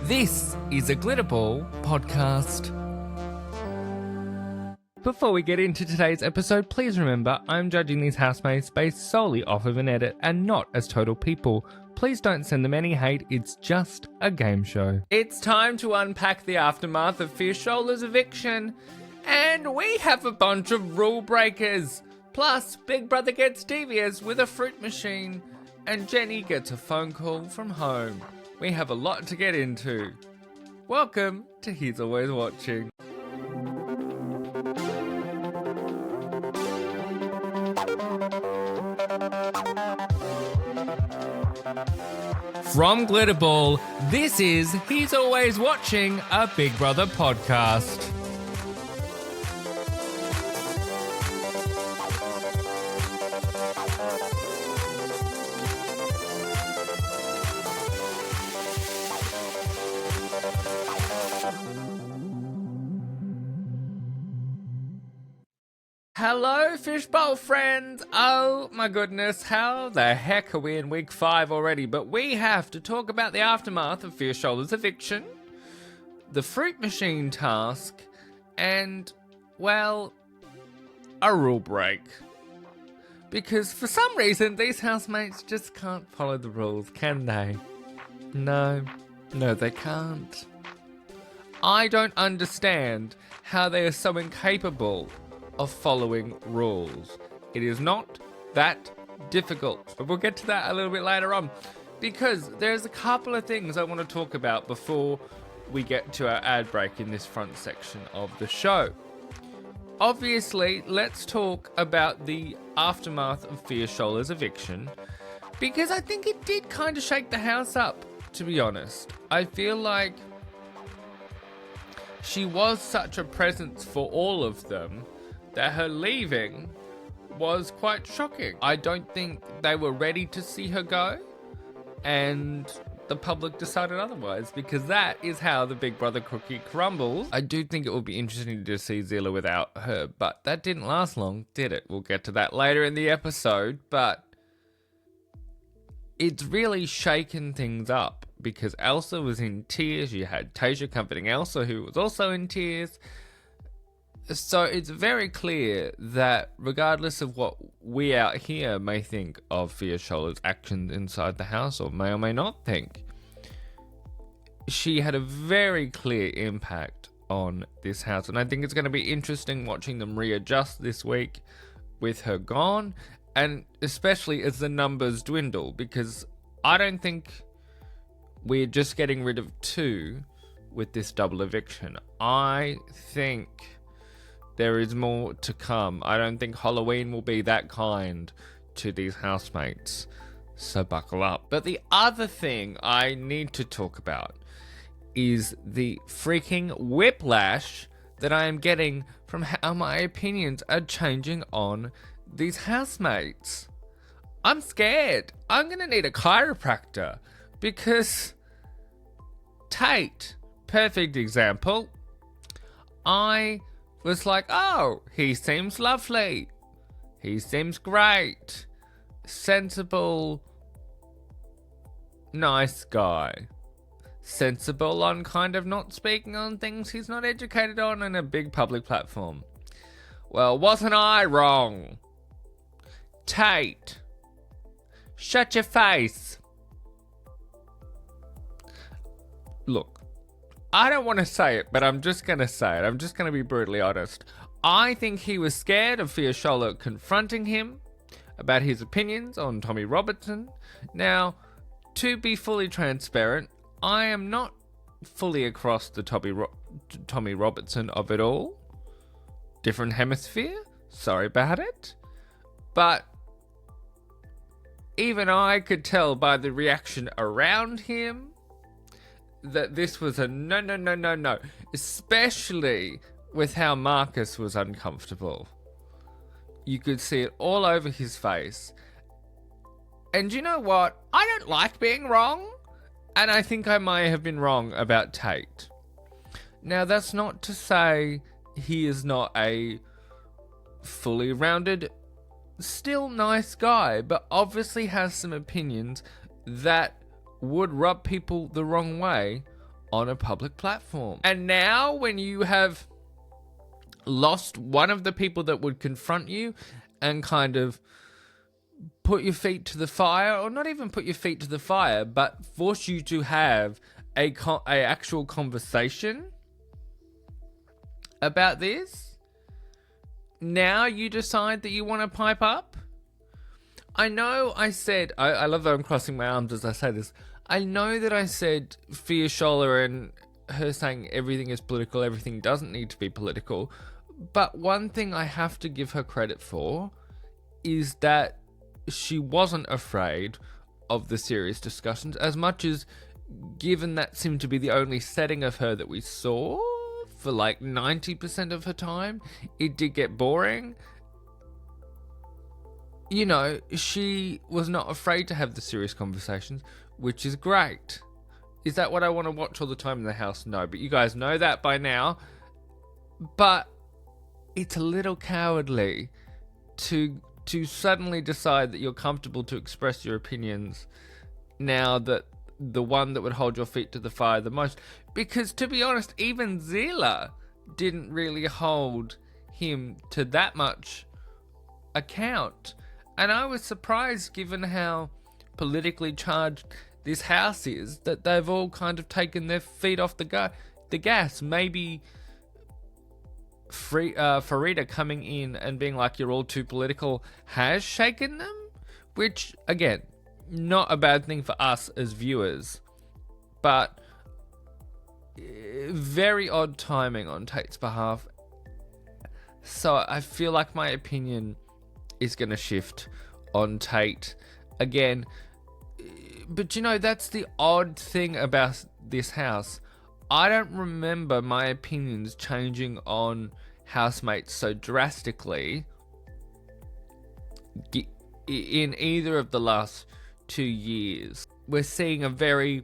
This is a Glitterball podcast. Before we get into today's episode, please remember I'm judging these housemates based solely off of an edit and not as total people. Please don't send them any hate, it's just a game show. It's time to unpack the aftermath of Fiesola's eviction. And we have a bunch of rule breakers. Plus, Big Brother gets devious with a fruit machine. And Jenny gets a phone call from home. We have a lot to get into. Welcome to He's Always Watching. From Glitterball, this is He's Always Watching, a Big Brother podcast. Hello, Fishbowl friends! Oh my goodness, how the heck are we in week 5 already? But we have to talk about the aftermath of Fiesola's eviction, the fruit machine task, and, well, a rule break. Because for some reason, these housemates just can't follow the rules, can they? No, they can't. I don't understand how they are so incapable of following rules. It is not that difficult, but we'll get to that a little bit later on, because there's a couple of things I want to talk about before we get to our ad break in this front section of the show. Obviously, let's talk about the aftermath of Fiesola's eviction, because I think it did kind of shake the house up, to be honest. I feel like she was such a presence for all of them that her leaving was quite shocking. I don't think they were ready to see her go, and the public decided otherwise, because that is how the Big Brother cookie crumbles. I do think it will be interesting to see Zilla without her, but that didn't last long, did it? We'll get to that later in the episode, but it's really shaken things up, because Elsa was in tears. You had Tasia comforting Elsa, who was also in tears. So it's very clear that regardless of what we out here may think of Fiesola's actions inside the house, or may not think, she had a very clear impact on this house. And I think it's going to be interesting watching them readjust this week with her gone, and especially as the numbers dwindle, because I don't think we're just getting rid of 2 with this double eviction. I think there is more to come. I don't think Halloween will be that kind to these housemates, so buckle up. But the other thing I need to talk about is the freaking whiplash that I am getting from how my opinions are changing on these housemates. I'm scared. I'm gonna need a chiropractor, because Tate, perfect example, I was like, oh, he seems lovely. He seems great. Sensible, nice guy. Sensible on kind of not speaking on things he's not educated on in a big public platform. Well, wasn't I wrong? Tate, shut your face. Look, I don't want to say it, but I'm just going to say it. I'm just going to be brutally honest. I think he was scared of Fiesola confronting him about his opinions on Tommy Robertson. Now, to be fully transparent, I am not fully across the Tommy Robertson of it all. Different hemisphere. Sorry about it. But even I could tell by the reaction around him that this was a no. Especially with how Marcus was uncomfortable. You could see it all over his face. And you know what? I don't like being wrong. And I think I may have been wrong about Tate. Now, that's not to say he is not a fully rounded, still nice guy, but obviously has some opinions that would rub people the wrong way on a public platform. And now when you have lost one of the people that would confront you and kind of put your feet to the fire, or not even put your feet to the fire, but force you to have a actual conversation about this, now you decide that you want to pipe up? I know I said, I love that I'm crossing my arms as I say this. I know that I said Fiashola and her saying everything is political, everything doesn't need to be political. But one thing I have to give her credit for is that she wasn't afraid of the serious discussions, as much as, given that seemed to be the only setting of her that we saw for like 90% of her time, it did get boring. You know, she was not afraid to have the serious conversations, which is great. Is that what I want to watch all the time in the house? No, but you guys know that by now. But it's a little cowardly to suddenly decide that you're comfortable to express your opinions now that the one that would hold your feet to the fire the most. Because to be honest, even Zila didn't really hold him to that much account. And I was surprised, given how politically charged this house is, that they've all kind of taken their feet off the gas. Maybe Farida coming in and being like, you're all too political, has shaken them, which, again, not a bad thing for us as viewers, but very odd timing on Tate's behalf. So I feel like my opinion is going to shift on Tate again. But you know, that's the odd thing about this house. I don't remember my opinions changing on housemates so drastically in either of the last 2 years. We're seeing a very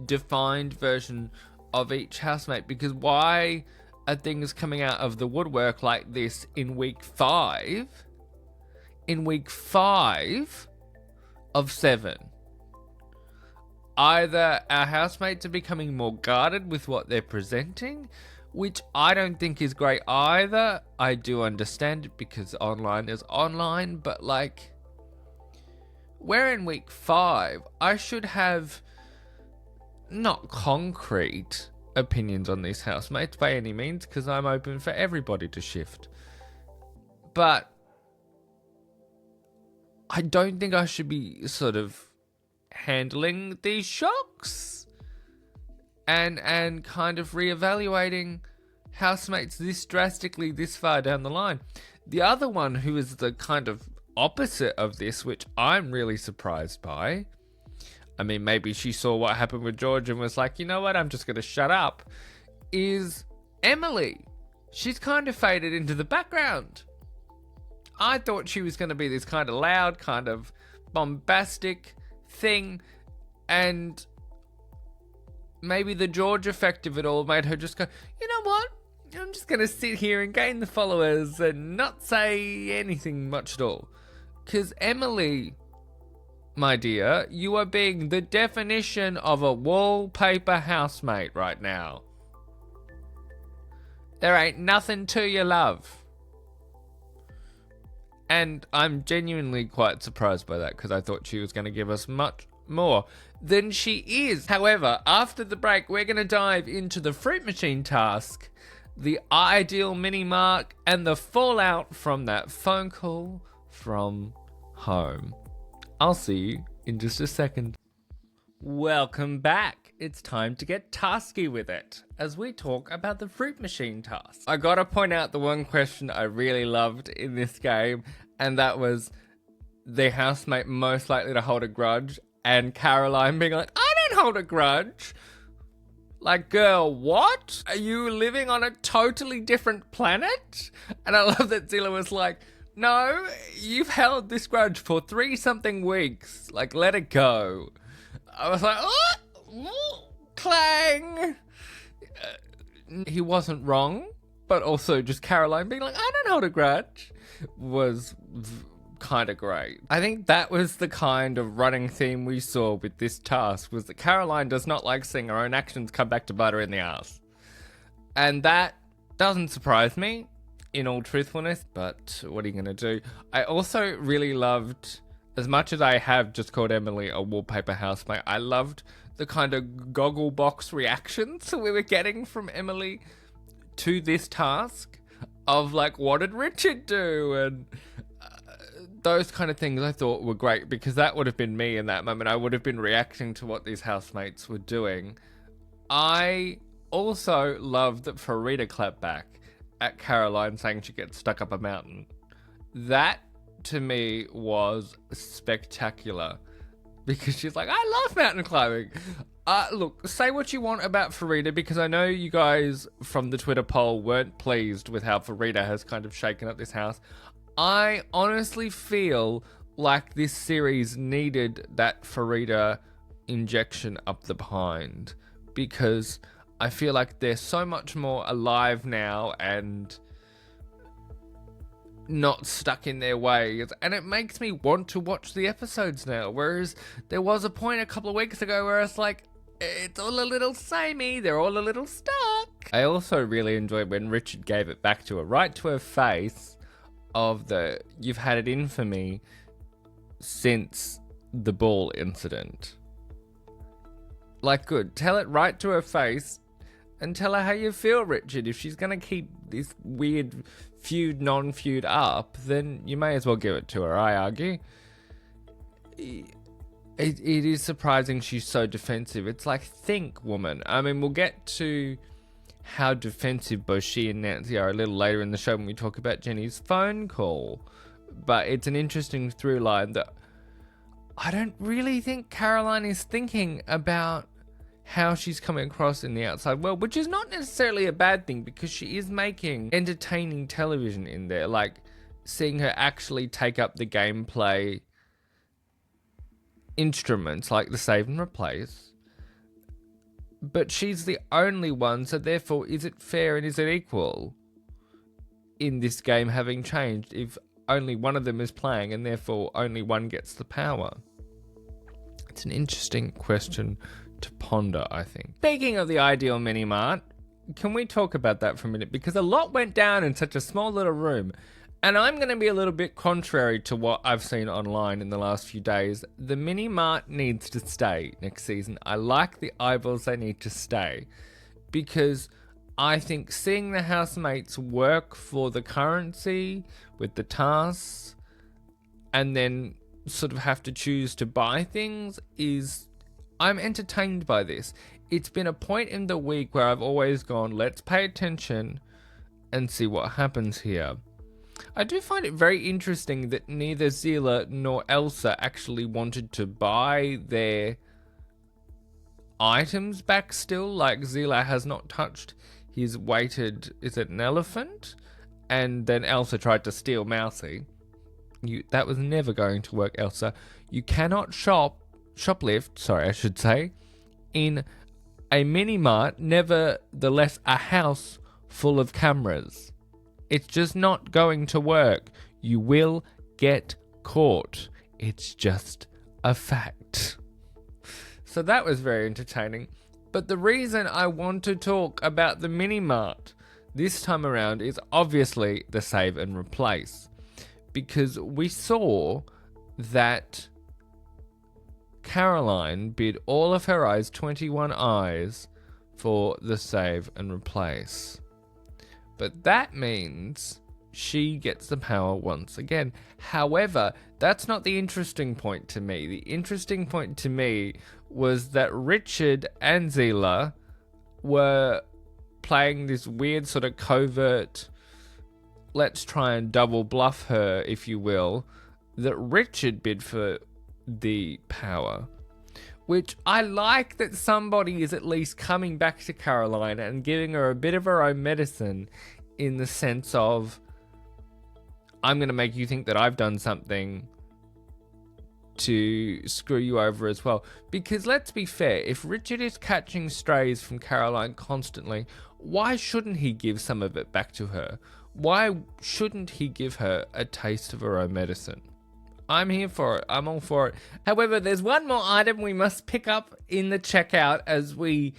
defined version of each housemate, because why are things coming out of the woodwork like this in week 5? In week 5 of 7. Either our housemates are becoming more guarded with what they're presenting, which I don't think is great either. I do understand it because online is online, but like, we're in week 5. I should have not concrete opinions on these housemates by any means, because I'm open for everybody to shift. But I don't think I should be sort of handling these shocks and kind of reevaluating housemates this drastically this far down the line. The other one who is the kind of opposite of this, which I'm really surprised by, I mean, maybe she saw what happened with George and was like, you know what, I'm just going to shut up, is Emily. She's kind of faded into the background. I thought she was going to be this kind of loud, kind of bombastic thing, and maybe the George effect of it all made her just go, you know what, I'm just going to sit here and gain the followers and not say anything much at all. Because Emily, my dear, you are being the definition of a wallpaper housemate right now. There ain't nothing to you, love. And I'm genuinely quite surprised by that, because I thought she was going to give us much more than she is. However, after the break, we're going to dive into the fruit machine task, the ideal mini mark, and the fallout from that phone call from home. I'll see you in just a second. Welcome back. It's time to get tasky with it as we talk about the fruit machine task. I gotta point out the one question I really loved in this game, and that was the housemate most likely to hold a grudge, and Caroline being like, I don't hold a grudge. Like, girl, what? Are you living on a totally different planet? And I love that Zilla was like, no, you've held this grudge for 3-something weeks. Like, let it go. I was like, oh, clang. He wasn't wrong, but also just Caroline being like, I don't hold a grudge, was kind of great. I think that was the kind of running theme we saw with this task, was that Caroline does not like seeing her own actions come back to bite her in the ass. And that doesn't surprise me, in all truthfulness, but what are you going to do? I also really loved, as much as I have just called Emily a wallpaper housemate, I loved the kind of goggle box reactions we were getting from Emily to this task of like, what did Richard do? And those kind of things I thought were great, because that would have been me in that moment. I would have been reacting to what these housemates were doing. I also loved that Farida clapped back at Caroline saying she gets stuck up a mountain. That, to me, was spectacular, because she's like, I love mountain climbing. Look, say what you want about Farida, because I know you guys from the Twitter poll weren't pleased with how Farida has kind of shaken up this house. I honestly feel like this series needed that Farida injection up the behind, because I feel like they're so much more alive now and not stuck in their ways, and it makes me want to watch the episodes now, whereas there was a point a couple of weeks ago where it's like, it's all a little samey, they're all a little stuck. I also really enjoyed when Richard gave it back to her, right to her face, of the, you've had it in for me since the ball incident. Like, good, tell it right to her face and tell her how you feel, Richard. If she's going to keep this weird feud, non-feud up, then you may as well give it to her, I argue. It is surprising she's so defensive. It's like, think, woman. I mean, we'll get to how defensive both she and Nancy are a little later in the show when we talk about Jenny's phone call. But it's an interesting through line that I don't really think Caroline is thinking about how she's coming across in the outside world, which is not necessarily a bad thing, because she is making entertaining television in there. Like, seeing her actually take up the gameplay instruments like the save and replace. But she's the only one, so therefore, is it fair and is it equal in this game having changed if only one of them is playing and therefore only one gets the power? It's an interesting question to ponder, I think. Speaking of the ideal mini-mart, can we talk about that for a minute? Because a lot went down in such a small little room. And I'm going to be a little bit contrary to what I've seen online in the last few days. The mini-mart needs to stay next season. I like the eyeballs, they need to stay. Because I think seeing the housemates work for the currency with the tasks and then sort of have to choose to buy things is... I'm entertained by this. It's been a point in the week where I've always gone, let's pay attention and see what happens here. I do find it very interesting that neither Zila nor Elsa actually wanted to buy their items back still. Like, Zila has not touched his weighted, is it an elephant? And then Elsa tried to steal Mousy. That was never going to work, Elsa. You cannot shoplift, in a mini-mart, nevertheless a house full of cameras. It's just not going to work. You will get caught. It's just a fact. So that was very entertaining. But the reason I want to talk about the mini-mart this time around is obviously the save and replace. Because we saw that Caroline bid all of her eyes, 21 eyes, for the save and replace. But that means she gets the power once again. However, that's not the interesting point to me. The interesting point to me was that Richard and Zila were playing this weird sort of covert, let's try and double bluff her, if you will, that Richard bid for the power. Which I like that somebody is at least coming back to Caroline and giving her a bit of her own medicine, in the sense of, I'm going to make you think that I've done something to screw you over as well. Because let's be fair, if Richard is catching strays from Caroline constantly, why shouldn't he give some of it back to her? Why shouldn't he give her a taste of her own medicine? I'm here for it. I'm all for it. However, there's one more item we must pick up in the checkout as we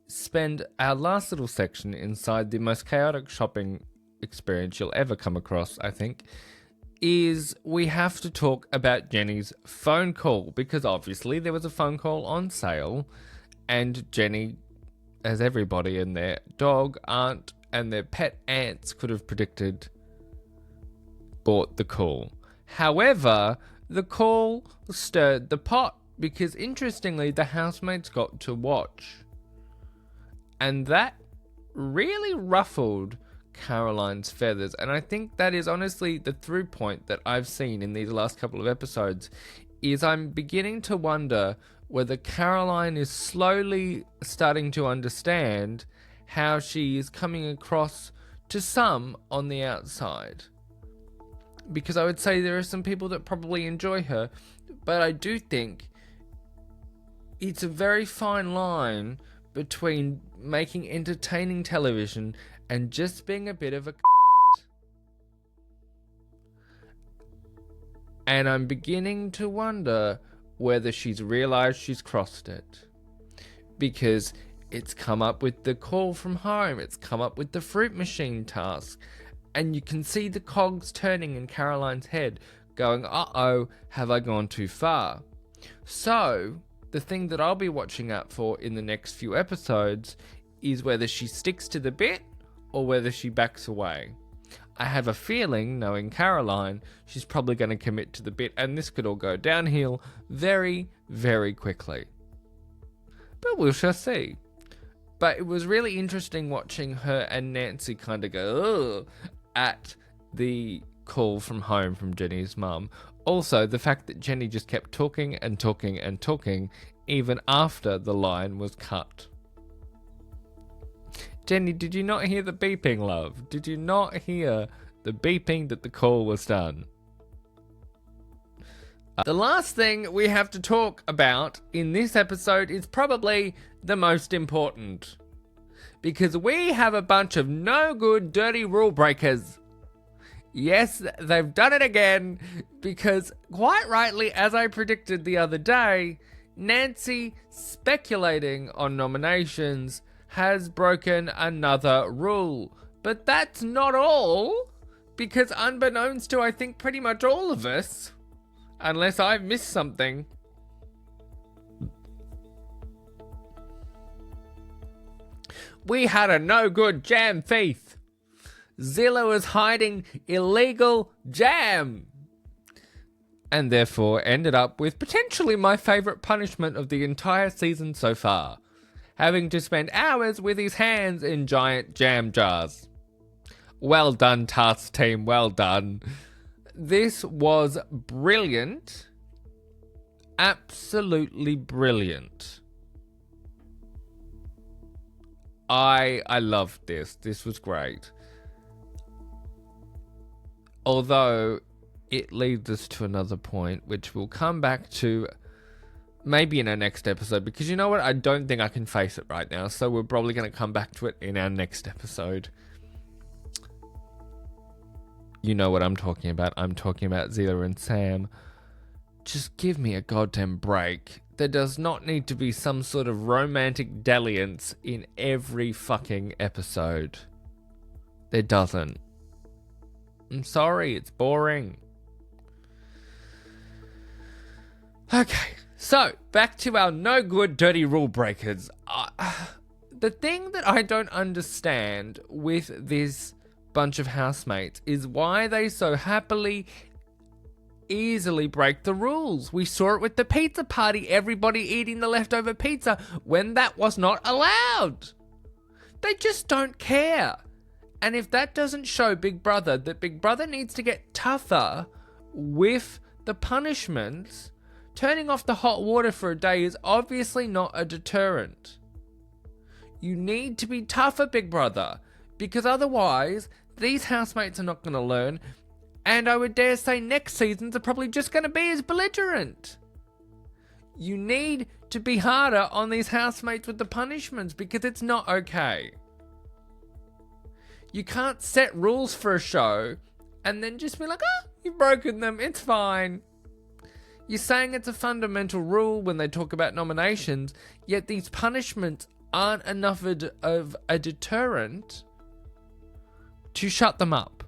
spend our last little section inside the most chaotic shopping experience you'll ever come across, I think, is we have to talk about Jenny's phone call, because obviously there was a phone call on sale and Jenny, as everybody and their dog, aunt, and their pet ants could have predicted, bought the call. However, the call stirred the pot because, interestingly, the housemates got to watch. And that really ruffled Caroline's feathers. And I think that is honestly the through point that I've seen in these last couple of episodes, is I'm beginning to wonder whether Caroline is slowly starting to understand how she is coming across to some on the outside. Because I would say there are some people that probably enjoy her, but I do think it's a very fine line between making entertaining television and just being a bit of a and I'm beginning to wonder whether she's realized she's crossed it. Because it's come up with the call from home, it's come up with the fruit machine task, and you can see the cogs turning in Caroline's head, going, uh-oh, have I gone too far? So, the thing that I'll be watching out for in the next few episodes is whether she sticks to the bit or whether she backs away. I have a feeling, knowing Caroline, she's probably going to commit to the bit, and this could all go downhill very, very quickly. But we shall see. But it was really interesting watching her and Nancy kind of go, ugh, at the call from home from Jenny's mum. Also, the fact that Jenny just kept talking and talking and talking even after the line was cut. Jenny, did you not hear the beeping, love? Did you not hear the beeping that the call was done? The last thing we have to talk about in this episode is probably the most important. Because we have a bunch of no good, dirty rule breakers. Yes, they've done it again. Because quite rightly, as I predicted the other day, Nancy, speculating on nominations, has broken another rule. But that's not all. Because unbeknownst to, I think, pretty much all of us, unless I've missed something, we had a no-good jam thief. Zilla was hiding illegal jam. And therefore ended up with potentially my favourite punishment of the entire season so far. Having to spend hours with his hands in giant jam jars. Well done, task team, well done. This was brilliant. Absolutely brilliant. I loved this. This was great. Although it leads us to another point, which we'll come back to maybe in our next episode, because you know what? I don't think I can face it right now, so we're probably going to come back to it in our next episode. You know what I'm talking about. I'm talking about Zilla and Sam. Just give me a goddamn break. There does not need to be some sort of romantic dalliance in every fucking episode. There doesn't. I'm sorry, it's boring. Okay, so back to our no good dirty rule breakers. The thing that I don't understand with this bunch of housemates is why they so happily, easily break the rules. We saw it with the pizza party, everybody eating the leftover pizza when that was not allowed. They just don't care. And if that doesn't show Big Brother that Big Brother needs to get tougher with the punishments, turning off the hot water for a day is obviously not a deterrent. You need to be tougher, Big Brother, because otherwise these housemates are not going to learn, and I would dare say next seasons are probably just going to be as belligerent. You need to be harder on these housemates with the punishments, because it's not okay. You can't set rules for a show and then just be like, you've broken them, it's fine. You're saying it's a fundamental rule when they talk about nominations, yet these punishments aren't enough of a deterrent to shut them up.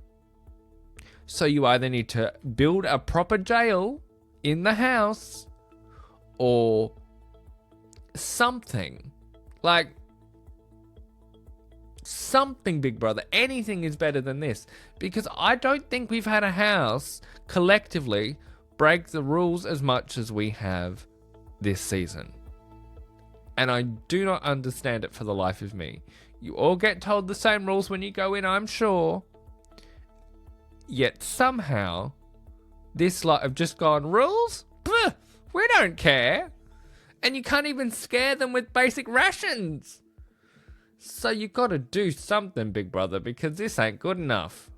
So you either need to build a proper jail in the house or something. Like, something, Big Brother. Anything is better than this. Because I don't think we've had a house collectively break the rules as much as we have this season. And I do not understand it for the life of me. You all get told the same rules when you go in, I'm sure. Yet somehow, this lot have just gone, rules? Pfft, we don't care. And you can't even scare them with basic rations. So you gotta do something, Big Brother, because this ain't good enough.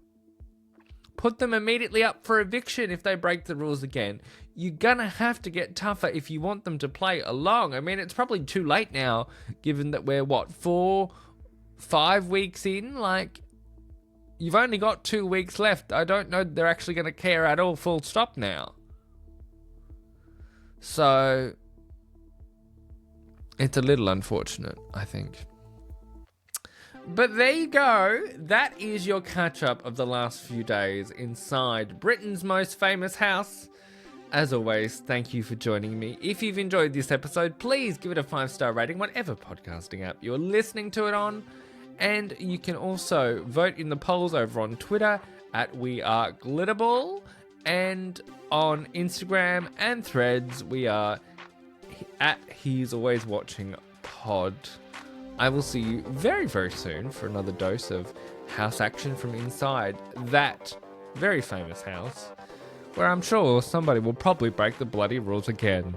Put them immediately up for eviction if they break the rules again. You're gonna have to get tougher if you want them to play along. I mean, it's probably too late now, given that we're, 4-5 weeks in? Like, you've only got 2 weeks left. I don't know they're actually gonna care at all, full stop now. So, it's a little unfortunate, I think. But there you go. That is your catch-up of the last few days inside Britain's most famous house. As always, thank you for joining me. If you've enjoyed this episode, please give it a 5-star rating, whatever podcasting app you're listening to it on. And you can also vote in the polls over on Twitter at @WeAreGlitterball. And on Instagram and Threads, we are at He's Always Watching Pod. I will see you very, very soon for another dose of house action from inside that very famous house, where I'm sure somebody will probably break the bloody rules again.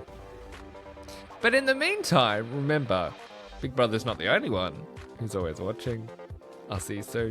But in the meantime, remember, Big Brother's not the only one who's always watching. I'll see you soon.